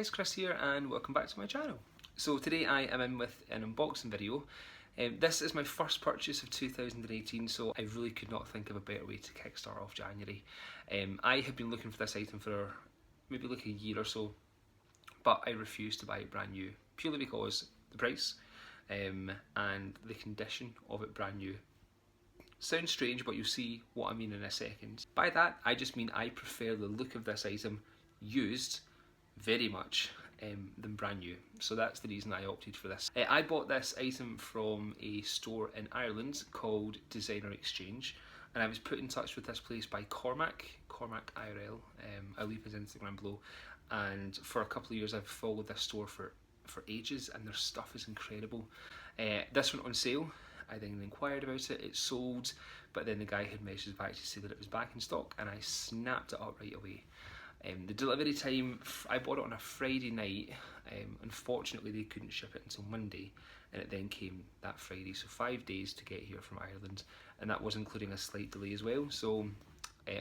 guys, Chris here and welcome back to my channel. So today I am in with an unboxing video. This is my first purchase of 2018, so I really could not think of a better way to kickstart off January. I have been looking for this item for maybe like a year or so, but I refused to buy it brand new, purely because the price and the condition of it brand new. Sounds strange, but you'll see what I mean in a second. By that, I just mean I prefer the look of this item used very much than brand new. So that's the reason I opted for this. I bought this item from a store in Ireland called Designer Exchange, and I was put in touch with this place by Cormac IRL. I'll leave his Instagram below. And for a couple of years I've followed this store for ages, and their stuff is incredible. This went on sale. I then inquired about it, it sold, but then the guy had messaged back to say that it was back in stock, and I snapped it up right away. The delivery time, I bought it on a Friday night. Unfortunately they couldn't ship it until Monday, and it then came that Friday, so 5 days to get here from Ireland, and that was including a slight delay as well. So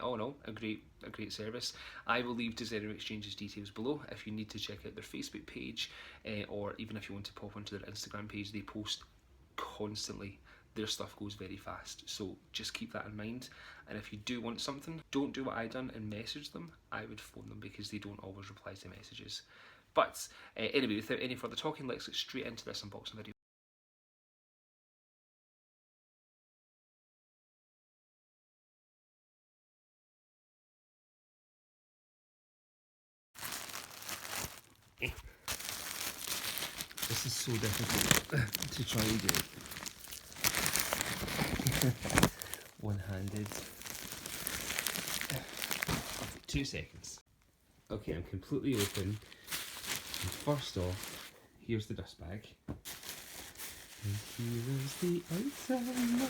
all in all, a great service. I will leave Designer Exchange's details below if you need to check out their Facebook page, or even if you want to pop onto their Instagram page. They post constantly. Their stuff goes very fast, so just keep that in mind. And if you do want something, don't do what I done and message them. I would phone them, because they don't always reply to messages. But anyway, without any further talking, let's get straight into this unboxing video. This is so difficult to try and do. One-handed. 2 seconds. Okay, I'm completely open. And first off, here's the dust bag. And here is the item.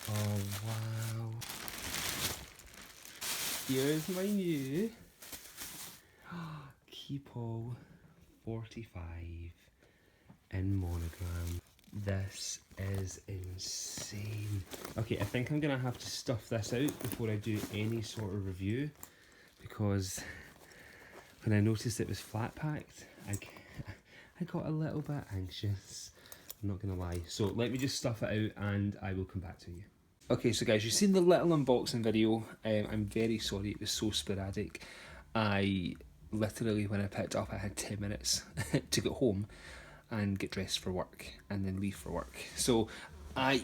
Oh wow. Here's my new Keepall 45 in Monogram. This is insane. Okay, I think I'm gonna have to stuff this out before I do any sort of review, because when I noticed it was flat packed, I got a little bit anxious. I'm not gonna lie. So let me just stuff it out and I will come back to you. Okay, so guys, you've seen the little unboxing video. I'm very sorry it was so sporadic. I literally, when I picked it up, I had 10 minutes to get home and get dressed for work and then leave for work. So I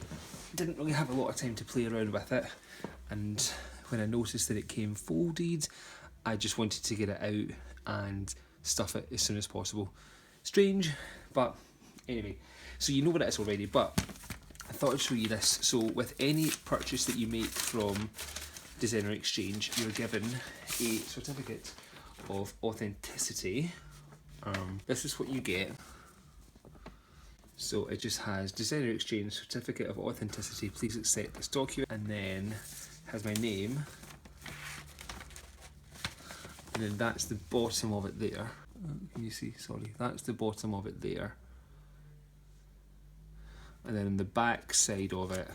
didn't really have a lot of time to play around with it, and when I noticed that it came folded, I just wanted to get it out and stuff it as soon as possible. Strange, but anyway, so you know what it is already, but I thought I'd show you this. So with any purchase that you make from Designer Exchange, you're given a certificate of authenticity. This is what you get. So it just has Designer Exchange Certificate of Authenticity, please accept this document, and then has my name, and then that's the bottom of it there. Can you see? Sorry, that's the bottom of it there. And then on the back side of it,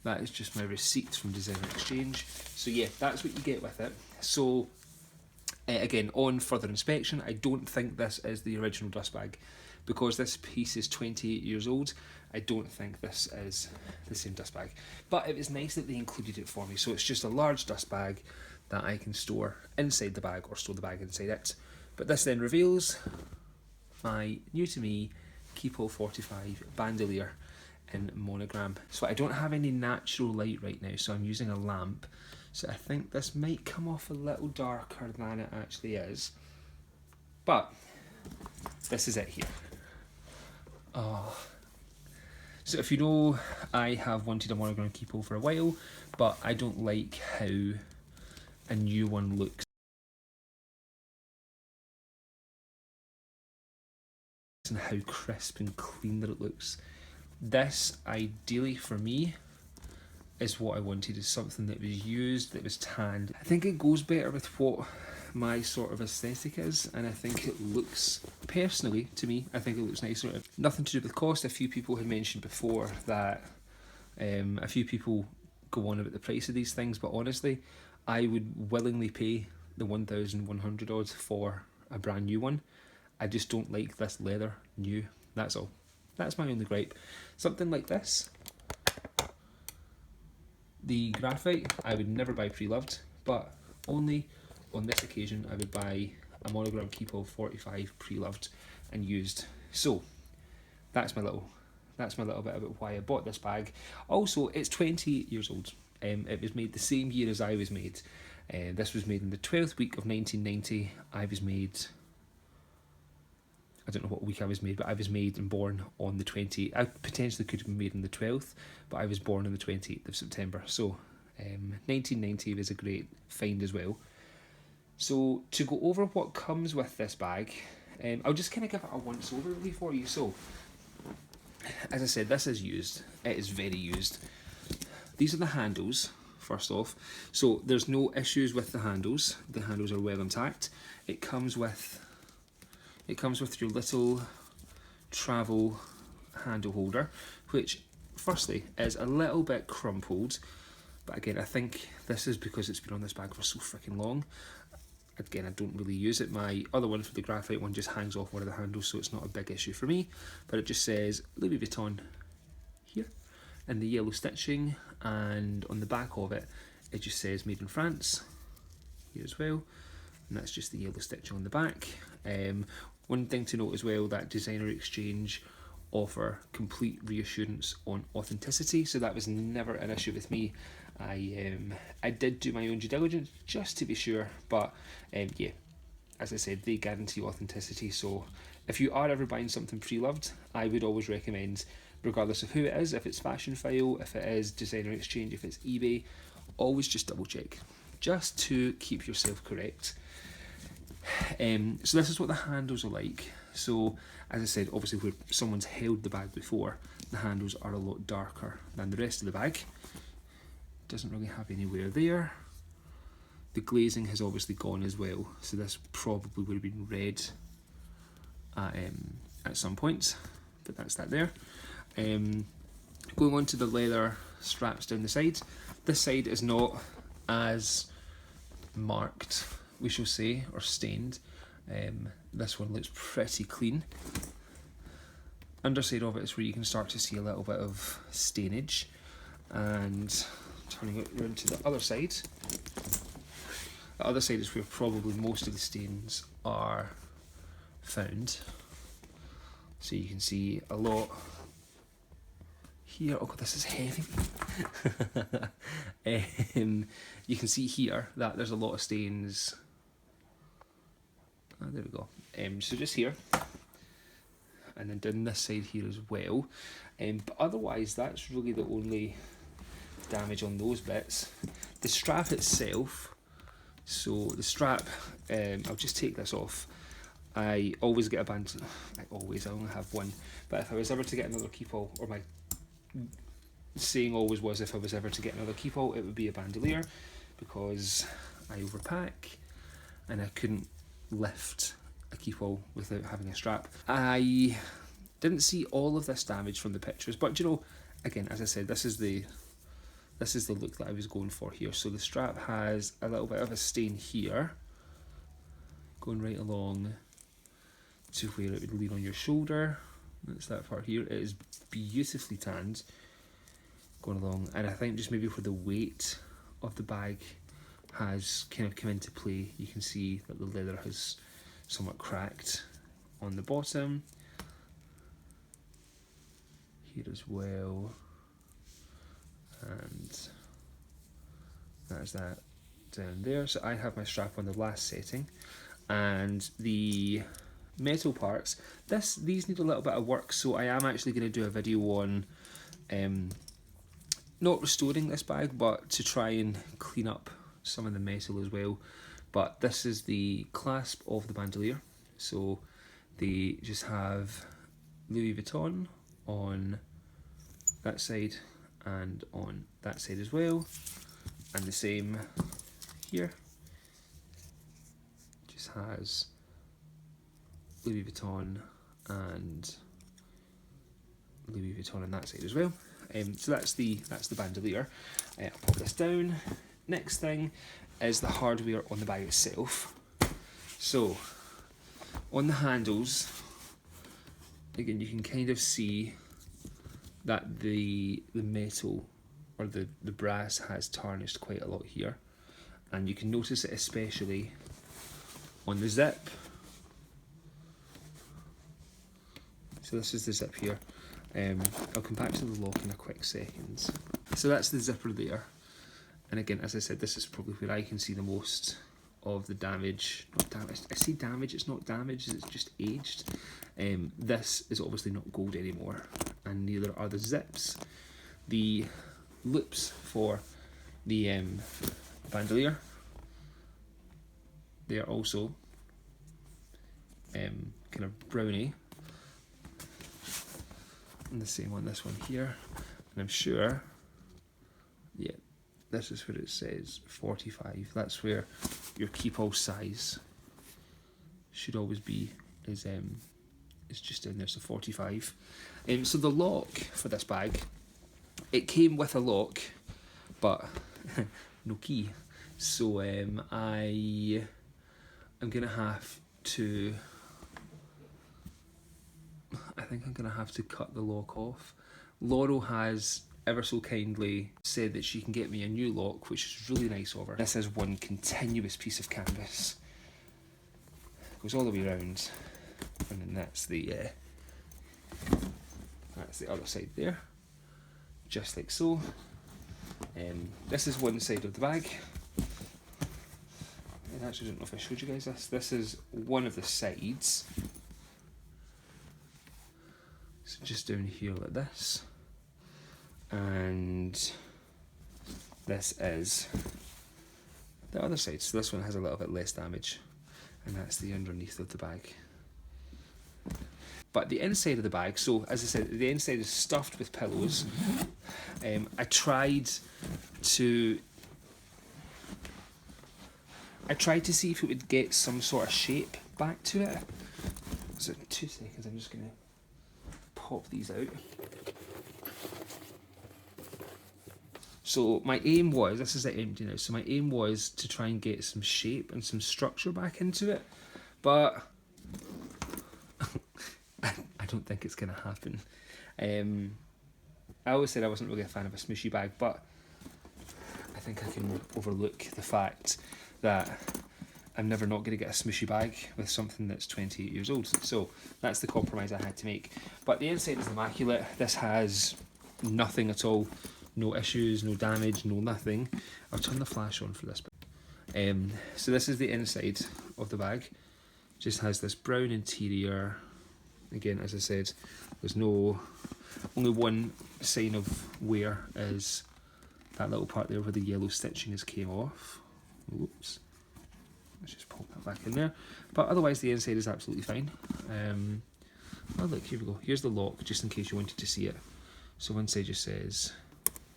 that is just my receipt from Designer Exchange. So yeah, that's what you get with it. So again, on further inspection, I don't think this is the original dust bag, because this piece is 28 years old. I don't think this is the same dust bag, but it was nice that they included it for me. So it's just a large dust bag that I can store inside the bag, or store the bag inside it. But this then reveals my new to me Keepall 45 bandolier in Monogram. So I don't have any natural light right now, so I'm using a lamp. So I think this might come off a little darker than it actually is. But this is it here. Oh. So if you know, I have wanted a Monogram Keepall for a while, but I don't like how a new one looks and how crisp and clean that it looks. This, ideally for me, is what I wanted, is something that was used, that was tanned. I think it goes better with what my sort of aesthetic is, and I think it looks, personally to me, I think it looks nicer. Nothing to do with cost. A few people had mentioned before that A few people go on about the price of these things, but honestly, I would willingly pay the 1,100 odds for a brand new one. I just don't like this leather new, that's all. That's my only gripe. Something like this, the graphite, I would never buy pre-loved, but only on this occasion I would buy a Monogram Keepall 45 pre-loved and used. So that's my little bit about why I bought this bag. Also, it's 28 years old. It was made the same year as I was made. This was made in the 12th week of 1990. I was made, I don't know what week I was made, but I was made and born on the 20th. I potentially could have been made on the 12th, but I was born on the 28th of September. So 1990 was a great find as well. So to go over what comes with this bag, I'll just kind of give it a once over really for you. So as I said, this is used. It is very used. These are the handles, first off. So there's no issues with the handles. The handles are well intact. It comes with your little travel handle holder, which firstly is a little bit crumpled. But again, I think this is because it's been on this bag for so freaking long. Again, I don't really use it. My other one for the graphite one just hangs off one of the handles, so it's not a big issue for me. But it just says Louis Vuitton here in the yellow stitching, and on the back of it, it just says Made in France here as well. And that's just the yellow stitching on the back. One thing to note as well, that Designer Exchange offer complete reassurance on authenticity, so that was never an issue with me. I did do my own due diligence just to be sure, but yeah, as I said, they guarantee authenticity. So if you are ever buying something pre-loved, I would always recommend, regardless of who it is, if it's Fashion File, if it is Designer Exchange, if it's eBay, always just double check, just to keep yourself correct. So this is what the handles are like. So as I said, obviously where someone's held the bag before, the handles are a lot darker than the rest of the bag. Doesn't really have any wear there. The glazing has obviously gone as well, so this probably would have been red at some points, but that's that there. Going on to the leather straps down the side. This side is not as marked, we shall say, or stained. This one looks pretty clean. Underside of it is where you can start to see a little bit of stainage, and turning it round to the other side. The other side is where probably most of the stains are found. So you can see a lot here. Oh god, this is heavy. You can see here that there's a lot of stains. Oh, there we go. So just here, and then down this side here as well. But otherwise, that's really the only damage on those bits. The strap itself, so the strap, I'll just take this off. I always get a band, I only have one, but if I was ever to get another Keepall, or my saying always was, if I was ever to get another Keepall, it would be a bandolier, because I overpack and I couldn't lift a Keepall without having a strap. I didn't see all of this damage from the pictures, but you know, again, as I said, this is the look that I was going for here. So the strap has a little bit of a stain here, going right along to where it would lean on your shoulder. That's that part here. It is beautifully tanned, going along, and I think just maybe where the weight of the bag has kind of come into play, you can see that the leather has somewhat cracked on the bottom. Here as well. And that's that down there. So I have my strap on the last setting, and the metal parts, these need a little bit of work, so I am actually going to do a video on not restoring this bag, but to try and clean up some of the metal as well. But this is the clasp of the bandolier, so they just have Louis Vuitton on that side and on that side as well, and the same here, just has Louis Vuitton and Louis Vuitton on that side as well. So that's the bandolier. I'll pop this down. Next thing is the hardware on the bag itself. So on the handles, again, you can kind of see that the metal or the brass has tarnished quite a lot here, and you can notice it especially on the zip. So this is the zip here. I'll come back to the lock in a quick second. So that's the zipper there, and again, as I said, this is probably where I can see the most of the damage. Not damage, I see damage, it's not damage, it's just aged. This is obviously not gold anymore, and neither are the zips. The loops for the bandolier, they are also kind of browny, and the same on this one here. And I'm sure, yeah, this is where it says 45. That's where your Keepall size should always be, is just in there, so 45. So the lock for this bag, it came with a lock, but no key. So I'm gonna have to, I think I'm gonna have to cut the lock off. Laurel has ever so kindly said that she can get me a new lock, which is really nice of her. This is one continuous piece of canvas. Goes all the way around, and then that's the other side there, just like so. This is one side of the bag. I actually don't know if I showed you guys this. This is one of the sides. So just down here like this. And this is the other side. So this one has a little bit less damage, and that's the underneath of the bag. But the inside of the bag, so as I said, the inside is stuffed with pillows. I tried to see if it would get some sort of shape back to it. So 2 seconds, I'm just gonna pop these out. So my aim was, this is it empty now, so my aim was to try and get some shape and some structure back into it, but I don't think it's going to happen. I always said I wasn't really a fan of a smooshy bag, but I think I can overlook the fact that I'm never not going to get a smooshy bag with something that's 28 years old. So that's the compromise I had to make. But the inside is immaculate. This has nothing at all. No issues, no damage, no nothing. I'll turn the flash on for this bit. So this is the inside of the bag. Just has this brown interior. Again, as I said, there's only one sign of wear is that little part there where the yellow stitching has came off. Oops. Let's just pop that back in there. But otherwise the inside is absolutely fine. Oh look, here we go. Here's the lock, just in case you wanted to see it. So one side just says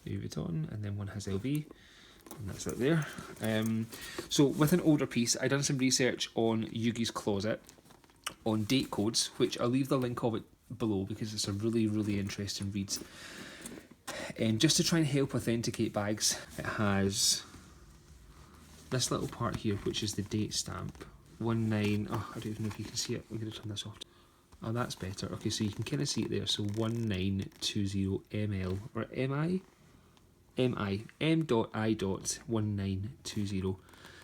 Louis Vuitton, and then one has LV, and that's it there. So with an older piece, I done some research on Yugi's Closet on date codes, which I'll leave the link of it below because it's a really, really interesting read. Just to try and help authenticate bags, it has this little part here, which is the date stamp. 19, oh, I don't even know if you can see it. I'm going to turn this off. Oh, that's better. Okay, so you can kind of see it there. So 1920 ml, or M.I.1920.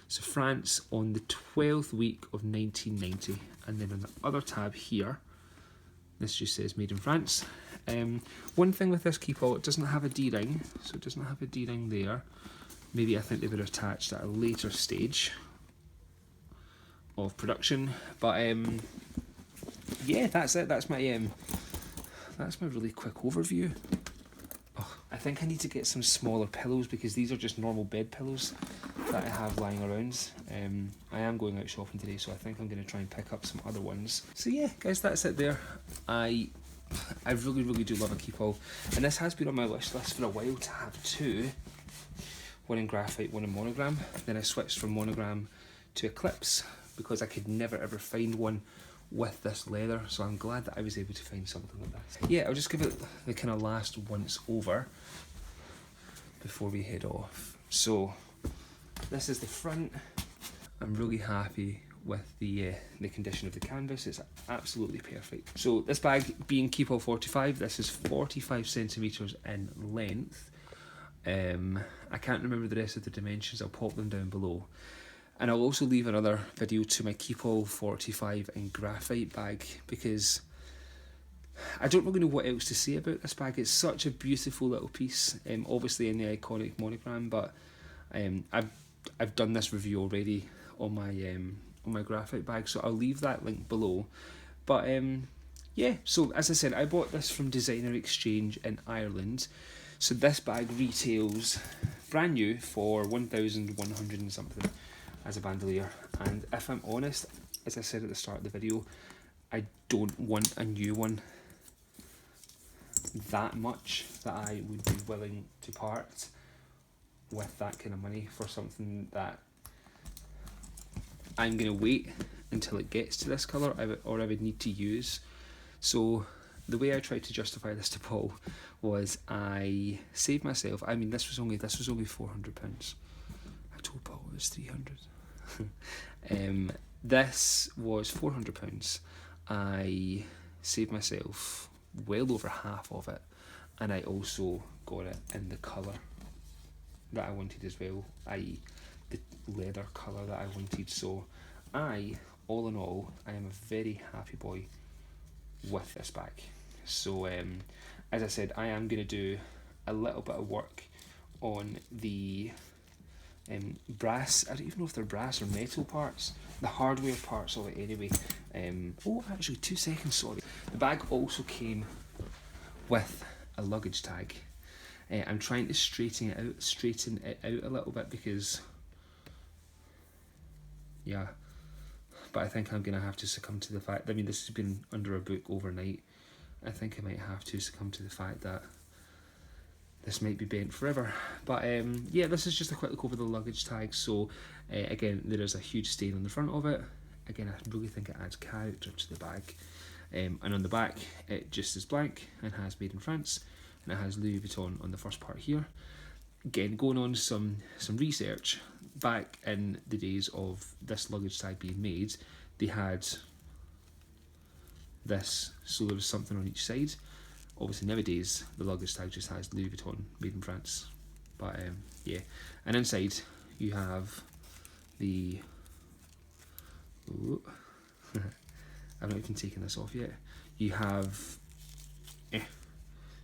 So France on the 12th week of 1990. And then on the other tab here, this just says made in France. One thing with this Keepall, it doesn't have a D-ring, so it doesn't have a D-ring there. Maybe I think they were attached at a later stage of production, but yeah, that's it. That's my really quick overview. Oh, I think I need to get some smaller pillows because these are just normal bed pillows that I have lying around. I am going out shopping today, so I think I'm going to try and pick up some other ones. So yeah, guys, that's it there. I really, really do love a Keepall, and this has been on my wish list for a while to have two. One in graphite, one in monogram. Then I switched from monogram to Eclipse because I could never ever find one with this leather, so I'm glad that I was able to find something like this. Yeah, I'll just give it the kind of last once over before we head off. So this is the front. I'm really happy with the condition of the canvas. It's absolutely perfect. So this bag being Keepall 45, this is 45 centimeters in length. I can't remember the rest of the dimensions. I'll pop them down below. And I'll also leave another video to my Keepall 45 in graphite bag, because I don't really know what else to say about this bag. It's such a beautiful little piece, obviously in the iconic monogram, but I've done this review already on my graphite bag, so I'll leave that link below. But yeah, so as I said, I bought this from Designer Exchange in Ireland. So this bag retails brand new for 1,100 and something as a bandolier. And if I'm honest, as I said at the start of the video, I don't want a new one that much that I would be willing to part with that kind of money for something that I'm going to wait until it gets to this colour, or I would need to use. So the way I tried to justify this to Paul was I saved myself, I mean this was only £400. I told Paul it was 300. This was £400. I saved myself well over half of it, and I also got it in the colour that I wanted as well, i.e. the leather colour that I wanted. So all in all, I am a very happy boy with this bag. So as I said, I am going to do a little bit of work on the brass, I don't even know if they're brass or metal parts, the hardware parts of it anyway. Oh, actually 2 seconds, sorry. The bag also came with a luggage tag. I'm trying to straighten it out a little bit because, yeah, but I think I'm going to have to succumb to the fact, I mean this has been under a book overnight, I think I might have to succumb to the fact that this might be bent forever. But yeah, this is just a quick look over the luggage tag. So again, there is a huge stain on the front of it. Again, I really think it adds character to the bag. And on the back, it just is blank and has made in France, and it has Louis Vuitton on the first part here. Again, going on some research, back in the days of this luggage tag being made, they had this, so there was something on each side. Obviously nowadays the luggage tag just has Louis Vuitton made in France. But yeah, and inside you have the I've not even taken this off yet. You have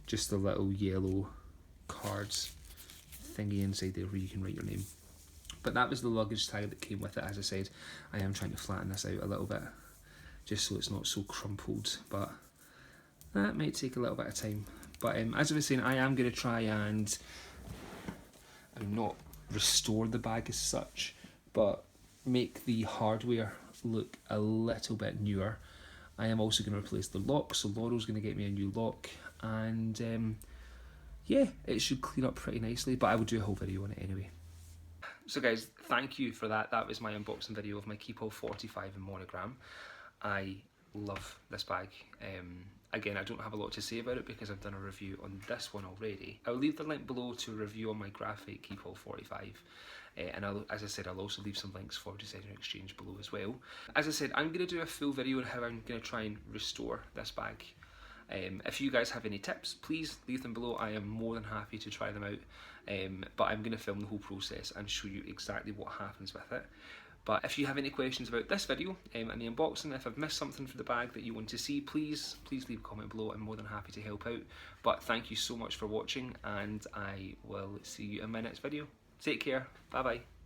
just the little yellow cards thingy inside there where you can write your name. But that was the luggage tag that came with it. As I said, I am trying to flatten this out a little bit just so it's not so crumpled, but that might take a little bit of time. But as I was saying, I am going to try and not restore the bag as such, but make the hardware look a little bit newer. I am also going to replace the lock, so Laurel's going to get me a new lock, and yeah, it should clean up pretty nicely, but I will do a whole video on it anyway. So guys, thank you for that. That was my unboxing video of my Keepall 45 in Monogram. I love this bag. Again, I don't have a lot to say about it because I've done a review on this one already. I'll leave the link below to a review on my graphite Keepall 45. And as I said, I'll also leave some links for Designer Exchange below as well. As I said, I'm going to do a full video on how I'm going to try and restore this bag. If you guys have any tips, please leave them below. I am more than happy to try them out. But I'm going to film the whole process and show you exactly what happens with it. But if you have any questions about this video and the unboxing, if I've missed something for the bag that you want to see, please leave a comment below. I'm more than happy to help out. But thank you so much for watching, and I will see you in my next video. Take care. Bye bye.